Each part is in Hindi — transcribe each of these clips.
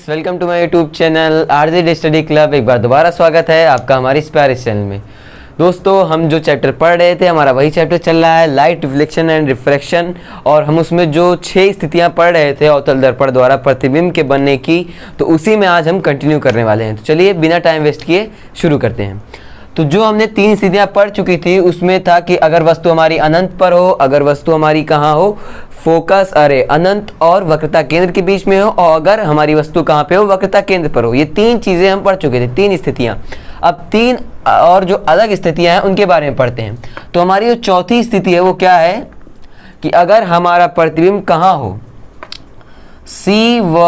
Friends, welcome to my YouTube channel RJ study club. एक बार दोबारा स्वागत है आपका हमारे इस प्यारे चैनल में। दोस्तों, हम जो चैप्टर पढ़ रहे थे हमारा वही चैप्टर चल रहा है, लाइट रिफ्लेक्शन एंड रिफ्रैक्शन। और हम उसमें जो 6 स्थितियां पढ़ रहे थे अवतल दर्पण द्वारा प्रतिबिंब के बनने की, तो उसी में आज हम कंटिन्यू करने वाले हैं। तो चलिए बिना टाइम वेस्ट किए शुरू करते हैं। तो जो हमने 3 स्थितियां पढ़ चुकी थी उसमें था कि अगर वस्तु हमारी अनंत पर हो, अगर वस्तु हमारी कहाँ हो, फोकस अनंत और वक्रता केंद्र के बीच में हो, और अगर हमारी वस्तु कहाँ पे हो, वक्रता केंद्र पर हो। ये 3 चीजें हम पढ़ चुके थे, 3 स्थितियां। अब 3 और जो अलग स्थितियां हैं उनके बारे में पढ़ते हैं। तो हमारी जो चौथी स्थिति है वो क्या है कि अगर हमारा प्रतिबिंब कहाँ हो, C व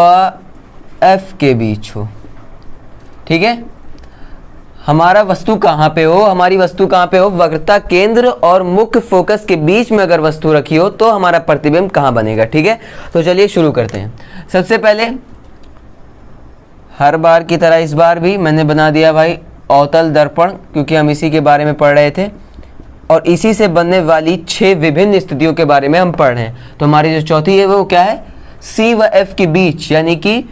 F के बीच हो। ठीक है, हमारा वस्तु कहाँ पे हो, हमारी वस्तु कहाँ पे हो, वक्रता केंद्र और मुख्य फोकस के बीच में अगर वस्तु रखी हो तो हमारा प्रतिबिंब कहाँ बनेगा। ठीक है, तो चलिए शुरू करते हैं। सबसे पहले हर बार की तरह इस बार भी मैंने बना दिया भाई अवतल दर्पण, क्योंकि हम इसी के बारे में पढ़ रहे थे और इसी से बनने वाली 6 विभिन्न स्थितियों के बारे में हम पढ़ रहे हैं। तो हमारी जो चौथी है वो क्या है, C व F के बीच, यानी कि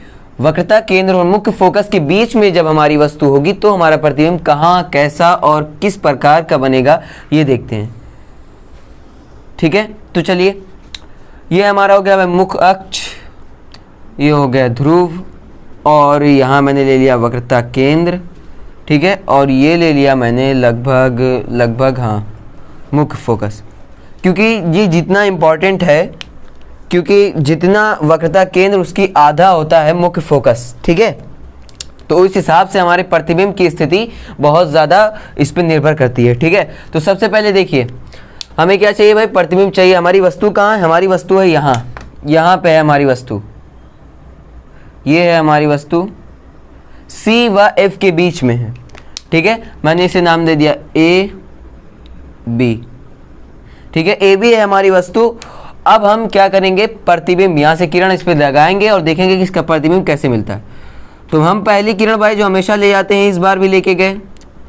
वक्रता केंद्र और मुख्य फोकस के बीच में जब हमारी वस्तु होगी तो हमारा प्रतिबिंब कहाँ, कैसा और किस प्रकार का बनेगा, ये देखते हैं। ठीक है, तो चलिए, ये हमारा हो गया मुख्य अक्ष, ये हो गया ध्रुव, और यहाँ मैंने ले लिया वक्रता केंद्र। ठीक है, और ये ले लिया मैंने लगभग हाँ मुख्य फोकस, क्योंकि ये जितना इम्पोर्टेंट है, क्योंकि जितना वक्रता केंद्र उसकी आधा होता है मुख्य फोकस। ठीक है, तो उस हिसाब से हमारे प्रतिबिंब की स्थिति बहुत ज़्यादा इस पर निर्भर करती है। ठीक है, तो सबसे पहले देखिए हमें क्या चाहिए भाई, प्रतिबिंब चाहिए। हमारी वस्तु कहाँ है, हमारी वस्तु है यहाँ पे है हमारी वस्तु, ये है हमारी वस्तु, C व F के बीच में है। ठीक है, मैंने इसे नाम दे दिया AB। ठीक है, AB है हमारी वस्तु। अब हम क्या करेंगे, प्रतिबिंब यहाँ से किरण इस पर लगाएंगे और देखेंगे कि इसका प्रतिबिंब कैसे मिलता है। तो हम पहली किरण भाई जो हमेशा ले जाते हैं, इस बार भी लेके गए,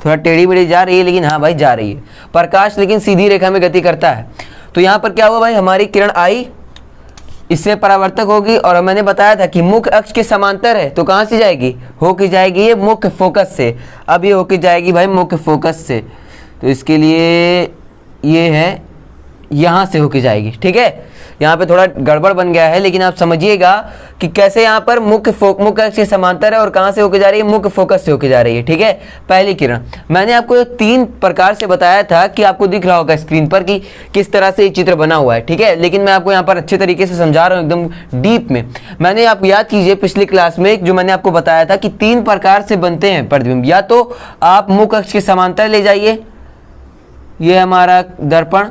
थोड़ा टेढ़ी मेढ़ी जा रही है लेकिन हाँ भाई जा रही है। प्रकाश लेकिन सीधी रेखा में गति करता है। तो यहाँ पर क्या हुआ भाई, हमारी किरण आई, इससे परावर्तक होगी, और मैंने बताया था कि मुख्य अक्ष के समांतर है, तो कहाँ से जाएगी, होके जाएगी ये मुख्य फोकस से। अब ये होके जाएगी भाई मुख्य फोकस से, तो इसके लिए ये है यहाँ से होके जाएगी। ठीक है, यहाँ पे थोड़ा गड़बड़ बन गया है, लेकिन आप समझिएगा कि कैसे यहाँ पर मुख्य अक्ष के समांतर है और कहाँ से होके जा रही है, मुख्य फोकस से होके जा रही है। ठीक है, पहली किरण मैंने आपको 3 प्रकार से बताया था कि आपको दिख रहा होगा स्क्रीन पर कि किस तरह से ये चित्र बना हुआ है। ठीक है, लेकिन मैं आपको यहाँ पर अच्छे तरीके से समझा रहा हूँ, एकदम डीप में। मैंने आप याद कीजिए पिछली क्लास में जो मैंने आपको बताया था कि 3 प्रकार से बनते हैं प्रतिबिंब। या तो आप मुख्य अक्ष के समांतर ले जाइए, ये हमारा दर्पण।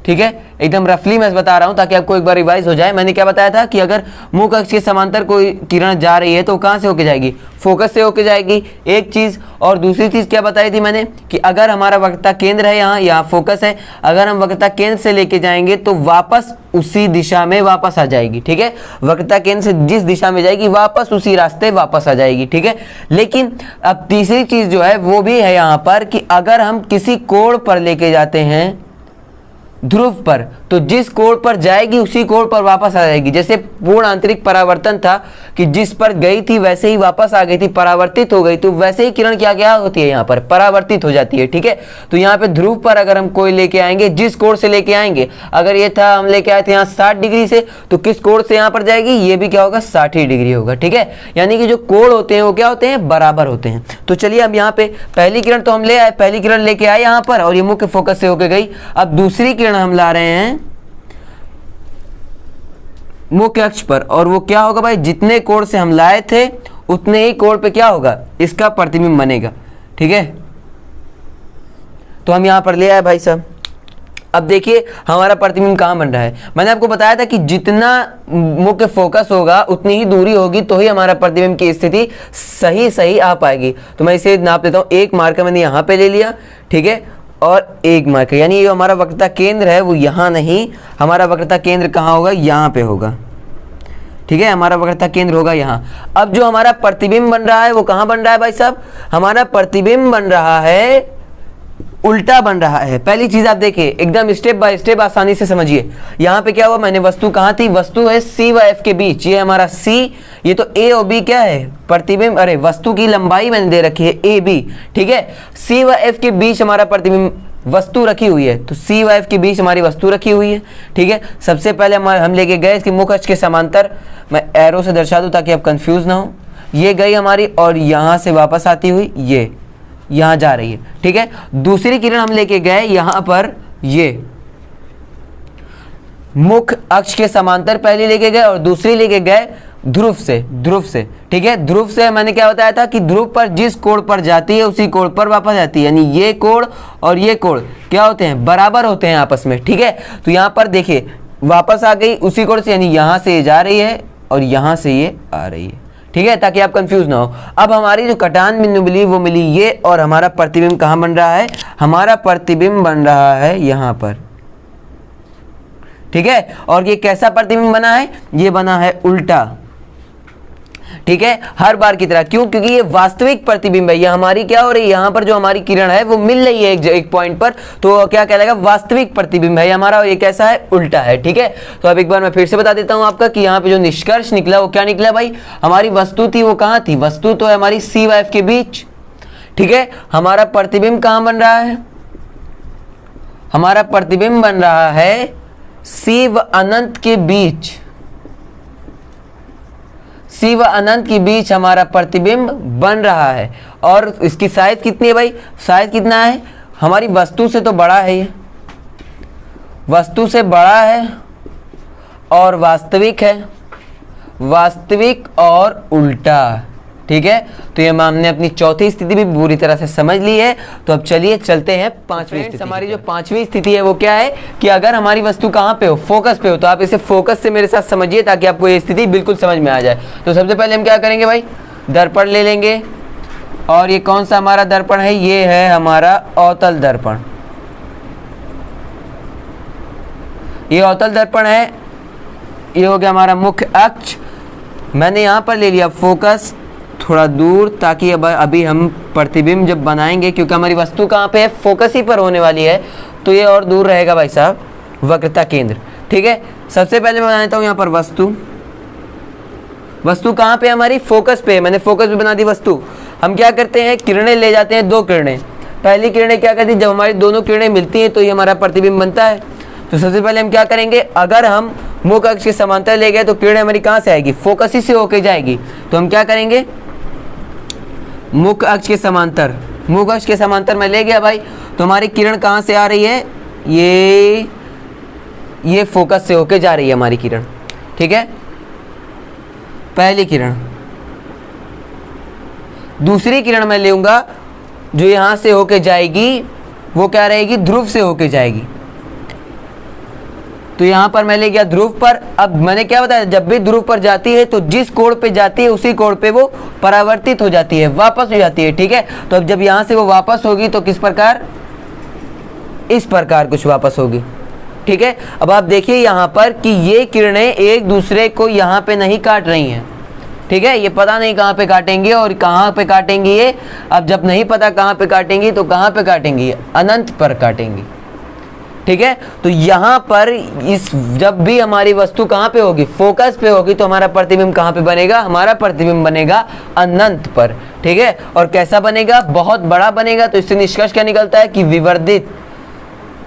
ठीक है, एकदम रफली मैं बता रहा हूं ताकि आपको एक बार रिवाइज हो जाए। मैंने क्या बताया था कि अगर मुख्य अक्ष के समांतर कोई किरण जा रही है तो कहां से होके जाएगी, फोकस से होके जाएगी, एक चीज। और दूसरी चीज क्या बताई थी मैंने कि अगर हमारा वक्रता केंद्र है यहाँ फोकस है, अगर हम वक्रता केंद्र से लेके जाएंगे तो वापस उसी दिशा में वापस आ जाएगी। ठीक है, वक्रता केंद्र से जिस दिशा में जाएगी वापस उसी रास्ते वापस आ जाएगी। ठीक है, लेकिन अब तीसरी चीज जो है वो भी है यहाँ पर कि अगर हम किसी कोण पर लेके जाते हैं, ध्रुव पर, तो जिस कोण पर जाएगी उसी कोण पर वापस आ जाएगी। जैसे पूर्ण आंतरिक परावर्तन था कि जिस पर गई थी वैसे ही वापस आ गई थी, परावर्तित हो गई, तो वैसे ही किरण क्या होती है यहाँ पर, परावर्तित हो जाती है। ठीक है, तो यहाँ पे ध्रुव पर अगर हम कोई लेके आएंगे, जिस कोण से लेके आएंगे, अगर ये था हम लेके आए थे यहाँ 60 डिग्री से, तो किस कोण से यहाँ पर जाएगी, ये भी क्या होगा, 60 डिग्री होगा। ठीक है, यानी कि जो कोण होते हैं वो क्या होते हैं, बराबर होते हैं। तो चलिए अब यहाँ पे पहली किरण तो हम ले आए, पहली किरण लेके आए यहाँ पर और ये मुख्य फोकस से होके गई। अब दूसरी किरण हम ला रहे हैं मुख्य अक्ष पर, और वो क्या होगा भाई, जितने कोण से हम लाए थे उतने ही कोण पे क्या होगा, इसका प्रतिबिंब बनेगा। ठीक है, तो हम यहां पर ले आए भाई साहब। अब देखिए हमारा प्रतिबिंब कहां बन रहा है। मैंने आपको बताया था कि जितना मुख्य फोकस होगा उतनी ही दूरी होगी तो ही हमारा प्रतिबिंब की स्थिति सही आ पाएगी। तो मैं इसे नाप लेता हूं, 1 मार्कर मैंने यहां पे ले लिया। ठीक है, और 1 मार्कर, यानी ये हमारा वक्रता केंद्र है वो यहाँ नहीं, हमारा वक्रता केंद्र कहाँ होगा, यहाँ पे होगा। ठीक है, हमारा वक्रता केंद्र होगा यहाँ। अब जो हमारा प्रतिबिंब बन रहा है वो कहाँ बन रहा है भाई साहब, हमारा प्रतिबिंब बन रहा है उल्टा बन रहा है। पहली चीज आप देखिए, एकदम स्टेप बाय स्टेप आसानी से समझिए। यहाँ पे क्या हुआ, मैंने वस्तु कहाँ थी, वस्तु है C व F के बीच, ये हमारा C, ये तो A और B क्या है, प्रतिबिंब, अरे वस्तु की लंबाई मैंने दे रखी है AB, ठीक है। C व F के बीच हमारा प्रतिबिंब वस्तु रखी हुई है, तो C व F के बीच हमारी वस्तु रखी हुई है, ठीक है। सबसे पहले हम लेके गए इसके मुख्य अक्ष के समांतर, मैं एरो से दर्शा दूं ताकि आप कंफ्यूज ना हो। ये गई हमारी और यहाँ से वापस आती हुई ये यहाँ जा रही है, ठीक है। दूसरी किरण हम लेके गए यहाँ पर, ये मुख्य अक्ष के समांतर पहले लेके गए और दूसरी लेके गए ध्रुव से, ठीक है। ध्रुव से मैंने क्या बताया था कि ध्रुव पर जिस कोण पर जाती है उसी कोण पर वापस आती है, यानी ये कोण और ये कोण क्या होते हैं, बराबर होते हैं आपस में, ठीक है। तो यहाँ पर देखिए वापस आ गई उसी कोण से, यानी यहाँ से ये जा रही है और यहाँ से ये आ रही है, ठीक है, ताकि आप कंफ्यूज ना हो। अब हमारी जो कटान बिंदु मिली वो मिली ये, और हमारा प्रतिबिंब कहाँ बन रहा है, हमारा प्रतिबिंब बन रहा है यहाँ पर, ठीक है। और ये कैसा प्रतिबिंब बना है, ये बना है उल्टा, ठीक है, हर बार की तरह। क्यों, क्योंकि ये वास्तविक प्रतिबिंब है, ये हमारी क्या हो रही है, यहाँ पर जो हमारी किरण है वो मिल रही है एक पॉइंट पर, तो क्या कहलाएगा, वास्तविक प्रतिबिंब है हमारा, और ये कैसा है, उल्टा है, ठीक है। तो अब एक बार मैं फिर से बता देता हूं आपका कि यहाँ पे जो निष्कर्ष निकला वो क्या निकला भाई, हमारी वस्तु थी वो कहाँ थी, वस्तु तो है हमारी C व F के बीच, ठीक है। हमारा प्रतिबिंब कहाँ बन रहा है, हमारा प्रतिबिंब बन रहा है C व अनंत के बीच, C व अनंत के बीच हमारा प्रतिबिंब बन रहा है। और इसकी साइज कितनी है भाई, साइज कितना है, हमारी वस्तु से तो बड़ा है, ये वस्तु से बड़ा है और वास्तविक है, वास्तविक और उल्टा, ठीक है। तो ये हमने अपनी चौथी स्थिति भी पूरी तरह से समझ ली है। तो अब चलिए चलते हैं पांचवी स्थिति। हमारी जो पांचवी स्थिति है वो क्या है कि अगर हमारी वस्तु कहाँ पे हो, फोकस पे हो, तो आप इसे फोकस से मेरे साथ समझिए ताकि आपको ये स्थिति बिल्कुल समझ में आ जाए। तो सबसे पहले हम क्या करेंगे भाई, दर्पण ले लेंगे, और ये कौन सा हमारा दर्पण है, ये है हमारा अवतल दर्पण, ये अवतल दर्पण है, ये हो गया हमारा मुख्य अक्ष। मैंने यहाँ पर ले लिया फोकस थोड़ा दूर, ताकि अब अभी हम प्रतिबिंब जब बनाएंगे, क्योंकि हमारी वस्तु कहाँ पे है, फोकस ही पर होने वाली है, तो ये और दूर रहेगा भाई साहब, वक्रता केंद्र, ठीक है। सबसे पहले मैं बना देता हूँ यहाँ पर वस्तु, वस्तु कहाँ पे हमारी, फोकस पे, मैंने फोकस पे बना दी वस्तु। हम क्या करते हैं, किरणें ले जाते हैं, दो किरणें, पहली किरणें क्या करती है, जब हमारी दोनों किरणें मिलती हैं तो ये हमारा प्रतिबिंब बनता है। तो सबसे पहले हम क्या करेंगे, अगर हम मुख्य अक्ष के समांतर ले गए तो किरण हमारी कहाँ से आएगी, फोकस ही से होके जाएगी। तो हम क्या करेंगे, मुख्य अक्ष के समांतर, मुख्य अक्ष के समांतर में ले गया भाई, तो हमारी किरण कहाँ से आ रही है, ये फोकस से होके जा रही है हमारी किरण, ठीक है, पहली किरण। दूसरी किरण मैं लूंगा जो यहां से होके जाएगी, वो क्या रहेगी, ध्रुव से होके जाएगी। तो यहां पर मैं ले गया ध्रुव पर। अब मैंने क्या बताया, जब भी ध्रुव पर जाती है तो जिस कोण पे जाती है उसी कोण पे वो परावर्तित हो जाती है, वापस हो जाती है, ठीक है। तो अब जब यहां से वो वापस होगी तो किस प्रकार, इस प्रकार कुछ वापस होगी, ठीक है। अब आप देखिए यहां पर कि ये किरणें एक दूसरे को यहां पे नहीं काट रही हैं, ठीक है। ये पता नहीं कहां पे काटेंगे और कहां पे काटेंगी ये, अब जब नहीं पता कहां पे काटेंगी तो कहां पे काटेंगी, अनंत पर काटेंगी, ठीक है। तो यहां पर इस जब भी हमारी वस्तु कहां पे होगी, फोकस पे होगी, तो हमारा प्रतिबिंब कहां पे बनेगा, हमारा प्रतिबिंब बनेगा अनंत पर, ठीक है। और कैसा बनेगा, बहुत बड़ा बनेगा। तो इससे निष्कर्ष क्या निकलता है कि विवर्धित,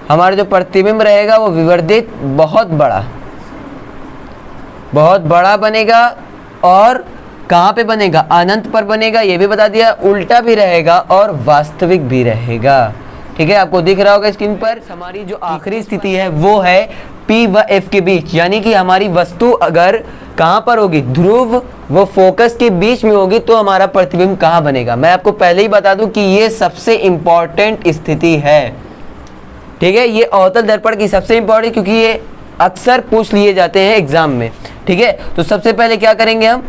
हमारा जो प्रतिबिंब रहेगा वो विवर्धित, बहुत बड़ा बनेगा। और कहां पे बनेगा, अनंत पर बनेगा, ये भी बता दिया। उल्टा भी रहेगा और वास्तविक भी रहेगा, ठीक है। आपको दिख रहा होगा स्क्रीन पर। हमारी जो आखिरी स्थिति है वो है P व F के बीच, यानी कि हमारी वस्तु अगर कहां पर होगी, ध्रुव व फोकस के बीच में होगी, तो हमारा प्रतिबिंब कहां बनेगा। मैं आपको पहले ही बता दूं कि ये सबसे इंपॉर्टेंट स्थिति है, ठीक है। ये अवतल दर्पण की सबसे इंपॉर्टेंट, क्योंकि ये अक्सर पूछ लिए जाते हैं एग्जाम में, ठीक है। तो सबसे पहले क्या करेंगे हम,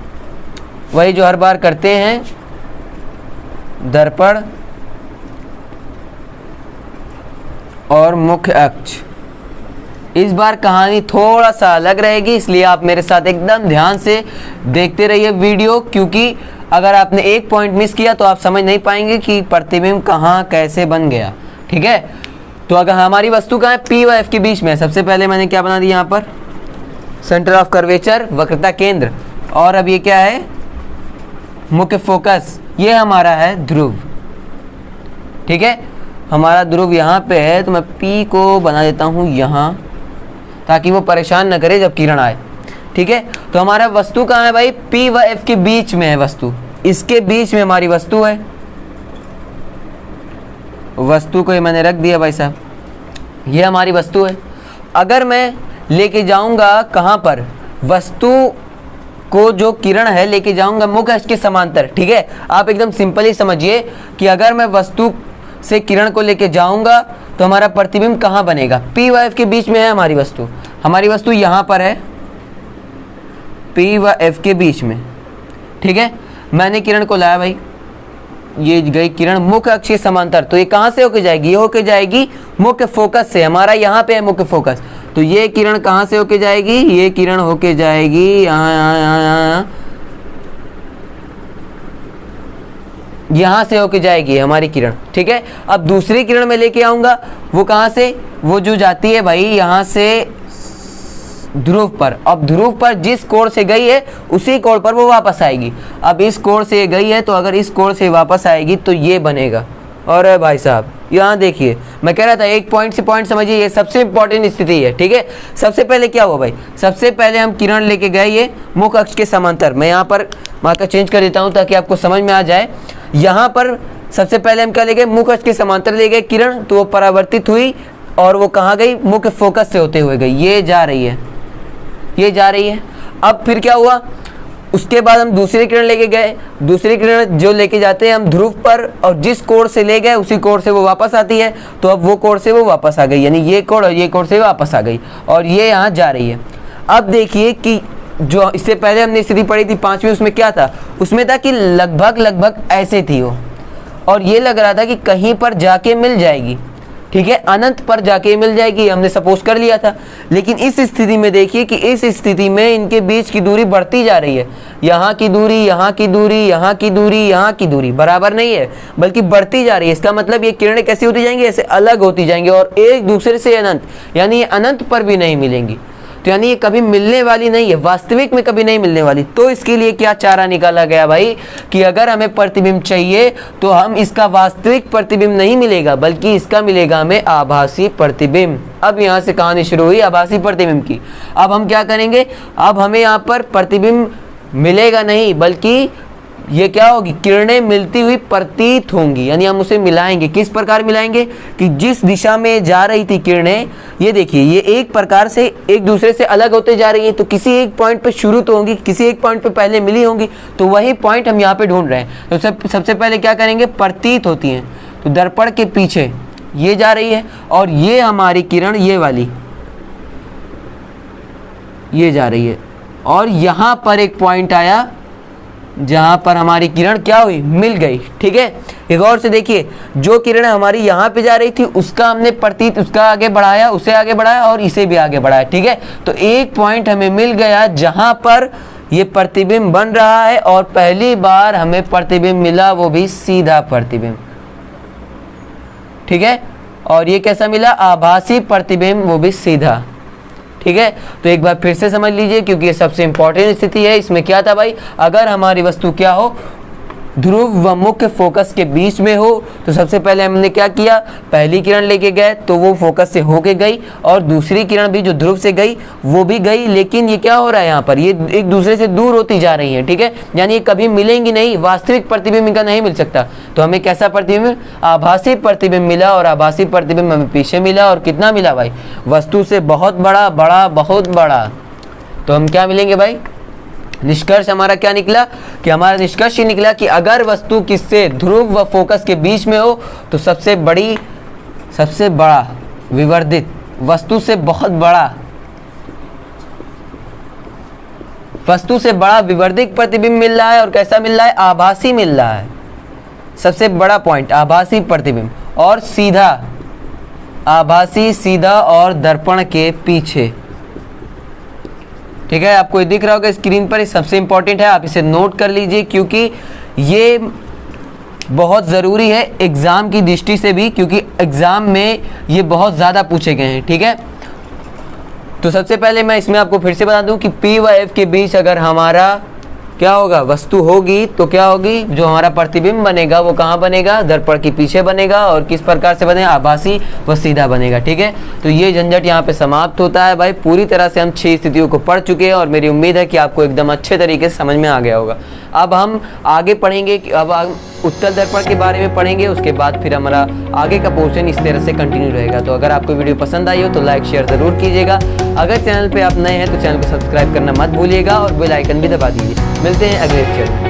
वही जो हर बार करते हैं, दर्पण और मुख्य अक्ष। इस बार कहानी थोड़ा सा अलग रहेगी, इसलिए आप मेरे साथ एकदम ध्यान से देखते रहिए वीडियो, क्योंकि अगर आपने एक पॉइंट मिस किया तो आप समझ नहीं पाएंगे कि प्रतिबिंब कहाँ कैसे बन गया, ठीक है। तो अगर हमारी वस्तु कहाँ है, पी व एफ के बीच में है। सबसे पहले मैंने क्या बना दिया यहाँ पर, सेंटर ऑफ कर्वेचर, वक्रता केंद्र, और अब ये क्या है, मुख्य फोकस। ये हमारा है ध्रुव, ठीक है। हमारा ध्रुव यहाँ पे है, तो मैं P को बना देता हूँ यहाँ, ताकि वो परेशान न करे जब किरण आए, ठीक है। तो हमारा वस्तु कहाँ है भाई, P व F के बीच में है वस्तु, इसके बीच में हमारी वस्तु है। वस्तु को ये मैंने रख दिया भाई साहब, ये हमारी वस्तु है। अगर मैं लेके जाऊंगा कहाँ पर, वस्तु को जो किरण है लेके जाऊंगा मुख्य अक्ष के समांतर, ठीक है। आप एकदम सिंपल ही समझिए कि अगर मैं वस्तु से किरण को लेके जाऊंगा तो हमारा प्रतिबिंब कहाँ बनेगा, P व F के बीच में है हमारी वस्तु। हमारी वस्तु यहाँ पर है, P व F के बीच में, ठीक है। मैंने किरण को लाया भाई, ये गई किरण मुख्य अक्ष के समांतर, तो ये कहाँ से होके जाएगी, ये होके जाएगी मुख्य फोकस से। हमारा यहाँ पे है मुख्य फोकस, तो ये किरण कहाँ से होके जाएगी, ये किरण होके जाएगी यहाँ से होके जाएगी हमारी किरण, ठीक है। अब दूसरी किरण में लेके आऊंगा, वो कहाँ से, वो जो जाती है भाई यहाँ से ध्रुव पर। अब ध्रुव पर जिस कोण से गई है उसी कोण पर वो वापस आएगी। अब इस कोण से गई है, तो अगर इस कोण से वापस आएगी तो ये बनेगा। और भाई साहब यहाँ देखिए, मैं कह रहा था एक पॉइंट से पॉइंट समझिए, ये सबसे इंपॉर्टेंट स्थिति है, ठीक है। सबसे पहले क्या हुआ भाई, सबसे पहले हम किरण लेके गए ये मुख्य अक्ष के समांतर। मैं यहाँ पर मार्कर चेंज कर देता हूँ ताकि आपको समझ में आ जाए। यहाँ पर सबसे पहले हम क्या ले गए, मुख्य अक्ष के समांतर ले गए किरण, तो वो परावर्तित हुई और वो कहाँ गई, मुख्य फोकस से होते हुए गई, ये जा रही है, ये जा रही है। अब फिर क्या हुआ, उसके बाद हम दूसरी किरण लेके गए। दूसरी किरण जो लेके जाते हैं हम ध्रुव पर, और जिस कोण से ले गए उसी कोण से वो वापस आती है, तो अब वो कोण से वो वापस आ गई, यानी ये कोण और ये कोण से वापस आ गई, और ये यहाँ जा रही है। अब देखिए कि जो इससे पहले हमने स्थिति पढ़ी थी 5वीं, उसमें क्या था, उसमें था कि लगभग ऐसे थी वो, और ये लग रहा था कि कहीं पर जाके मिल जाएगी, ठीक है, अनंत पर जाके मिल जाएगी, हमने सपोज कर लिया था। लेकिन इस स्थिति में देखिए कि इस स्थिति में इनके बीच की दूरी बढ़ती जा रही है। यहाँ की दूरी, यहाँ की दूरी, यहाँ की दूरी, यहाँ की दूरी बराबर नहीं है, बल्कि बढ़ती जा रही है। इसका मतलब ये किरणें कैसी होती जाएंगी, ऐसे अलग होती जाएंगी और एक दूसरे से अनंत, यानी ये अनंत पर भी नहीं मिलेंगी। तो यानी ये कभी मिलने वाली नहीं है, वास्तविक में कभी नहीं मिलने वाली। तो इसके लिए क्या चारा निकाला गया भाई, कि अगर हमें प्रतिबिंब चाहिए तो हम इसका वास्तविक प्रतिबिंब नहीं मिलेगा, बल्कि इसका मिलेगा हमें आभासी प्रतिबिंब। अब यहाँ से कहानी शुरू हुई आभासी प्रतिबिंब की। अब हम क्या करेंगे, अब हमें यहाँ पर प्रतिबिंब मिलेगा नहीं, बल्कि ये क्या होगी, किरणें मिलती हुई प्रतीत होंगी, यानी हम उसे मिलाएंगे। किस प्रकार मिलाएंगे, कि जिस दिशा में जा रही थी किरणें, ये देखिए ये एक प्रकार से एक दूसरे से अलग होते जा रही हैं, तो किसी एक पॉइंट पे शुरू तो होंगी, किसी एक पॉइंट पे पहले मिली होंगी, तो वही पॉइंट हम यहाँ पे ढूंढ रहे हैं। तो सबसे पहले क्या करेंगे, प्रतीत होती हैं, तो दर्पण के पीछे ये जा रही है, और ये हमारी किरण ये वाली ये जा रही है, और यहाँ पर एक पॉइंट आया जहां पर हमारी किरण क्या हुई, मिल गई, ठीक है। एक और से देखिए, जो किरण हमारी यहाँ पे जा रही थी उसका हमने प्रतीत, उसका आगे बढ़ाया, उसे आगे बढ़ाया और इसे भी आगे बढ़ाया, ठीक है। तो एक पॉइंट हमें मिल गया जहां पर ये प्रतिबिंब बन रहा है, और पहली बार हमें प्रतिबिंब मिला, वो भी सीधा प्रतिबिंब, ठीक है। और ये कैसा मिला, आभासी प्रतिबिंब, वो भी सीधा, ठीक है। तो एक बार फिर से समझ लीजिए, क्योंकि ये सबसे इंपॉर्टेंट स्थिति है। इसमें क्या था भाई, अगर हमारी वस्तु क्या हो, ध्रुव व मुख्य फोकस के बीच में हो, तो सबसे पहले हमने क्या किया, पहली किरण लेके गए तो वो फोकस से होके गई, और दूसरी किरण भी जो ध्रुव से गई वो भी गई। लेकिन ये क्या हो रहा है, यहाँ पर ये एक दूसरे से दूर होती जा रही है, ठीक है। यानी ये कभी मिलेंगी नहीं, वास्तविक प्रतिबिंब इनका नहीं मिल सकता। तो हमें कैसा प्रतिबिंब, आभासी प्रतिबिंब मिला, और आभासी प्रतिबिंब हमें पीछे मिला, और कितना मिला भाई, वस्तु से बहुत बड़ा, बहुत बड़ा। तो हम क्या मिलेंगे भाई, निष्कर्ष हमारा क्या निकला, कि हमारा निष्कर्ष ये निकला कि अगर वस्तु किससे, ध्रुव व फोकस के बीच में हो, तो सबसे बड़ा विवर्धित, वस्तु से बहुत बड़ा, वस्तु से बड़ा विवर्धित प्रतिबिंब मिल रहा है। और कैसा मिल रहा है, आभासी मिल रहा है। सबसे बड़ा पॉइंट आभासी प्रतिबिंब, और सीधा, आभासी सीधा, और दर्पण के पीछे, ठीक है। आपको ये दिख रहा होगा स्क्रीन पर, ये सबसे इंपॉर्टेंट है, आप इसे नोट कर लीजिए, क्योंकि ये बहुत ज़रूरी है एग्ज़ाम की दृष्टि से भी, क्योंकि एग्ज़ाम में ये बहुत ज़्यादा पूछे गए हैं। ठीक है, तो सबसे पहले मैं इसमें आपको फिर से बता दूं कि P व F के बीच अगर हमारा क्या होगा, वस्तु होगी, तो क्या होगी, जो हमारा प्रतिबिंब बनेगा वो कहाँ बनेगा, दर्पण के पीछे बनेगा। और किस प्रकार से बनेगा, आभासी व सीधा बनेगा। ठीक है, तो ये झंझट यहाँ पे समाप्त होता है भाई। पूरी तरह से हम 6 स्थितियों को पढ़ चुके हैं और मेरी उम्मीद है कि आपको एकदम अच्छे तरीके से समझ में आ गया होगा। अब हम आगे पढ़ेंगे, अब हम उत्तल दर्पण के बारे में पढ़ेंगे, उसके बाद फिर हमारा आगे का पोर्शन इस तरह से कंटिन्यू रहेगा। तो अगर आपको वीडियो पसंद आई हो तो लाइक शेयर ज़रूर कीजिएगा। अगर चैनल पे आप नए हैं तो चैनल को सब्सक्राइब करना मत भूलिएगा और बेल आइकन भी दबा दीजिए। मिलते हैं अगले लेक्चर में।